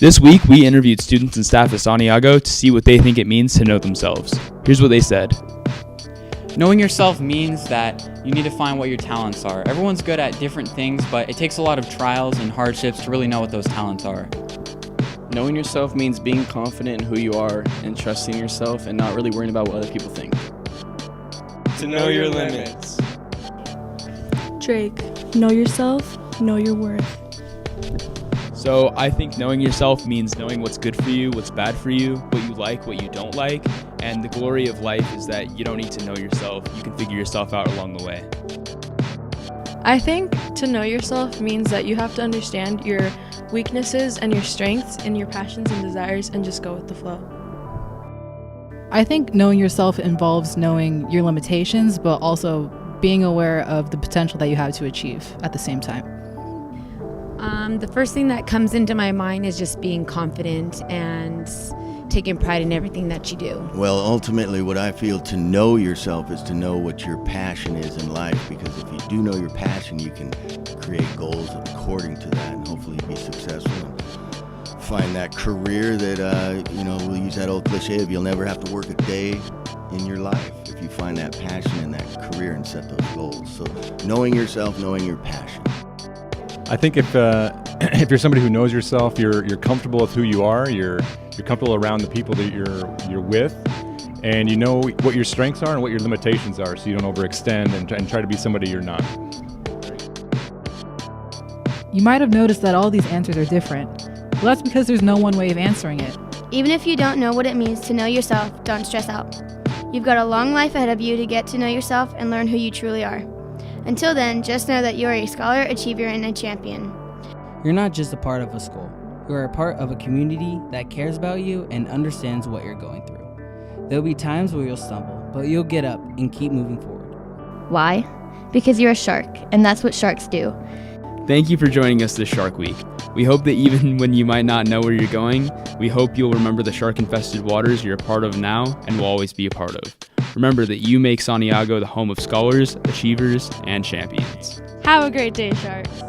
This week, we interviewed students and staff at Santiago to see what they think it means to know themselves. Here's what they said. Knowing yourself means that you need to find what your talents are. Everyone's good at different things, but it takes a lot of trials and hardships to really know what those talents are. Knowing yourself means being confident in who you are and trusting yourself and not really worrying about what other people think. To know your limits. Drake, know yourself, know your worth. So I think knowing yourself means knowing what's good for you, what's bad for you, what you like, what you don't like. And the glory of life is that you don't need to know yourself. You can figure yourself out along the way. I think to know yourself means that you have to understand your weaknesses and your strengths and your passions and desires and just go with the flow. I think knowing yourself involves knowing your limitations, but also being aware of the potential that you have to achieve at the same time. The first thing that comes into my mind is just being confident and taking pride in everything that you do. Well, ultimately, what I feel to know yourself is to know what your passion is in life, because if you do know your passion, you can create goals according to that and hopefully be successful and find that career that, we'll use that old cliche of you'll never have to work a day in your life if you find that passion in that career and set those goals. So knowing yourself, knowing your passion. I think if you're somebody who knows yourself, you're comfortable with who you are, you're comfortable around the people that you're with, and you know what your strengths are and what your limitations are, so you don't overextend and try to be somebody you're not. You might have noticed that all these answers are different. Well, that's because there's no one way of answering it. Even if you don't know what it means to know yourself, don't stress out. You've got a long life ahead of you to get to know yourself and learn who you truly are. Until then, just know that you are a scholar, achiever, and a champion. You're not just a part of a school. You are a part of a community that cares about you and understands what you're going through. There'll be times where you'll stumble, but you'll get up and keep moving forward. Why? Because you're a shark, and that's what sharks do. Thank you for joining us this Shark Week. We hope that even when you might not know where you're going, we hope you'll remember the shark-infested waters you're a part of now and will always be a part of. Remember that you make Santiago the home of scholars, achievers, and champions. Have a great day, Sharks.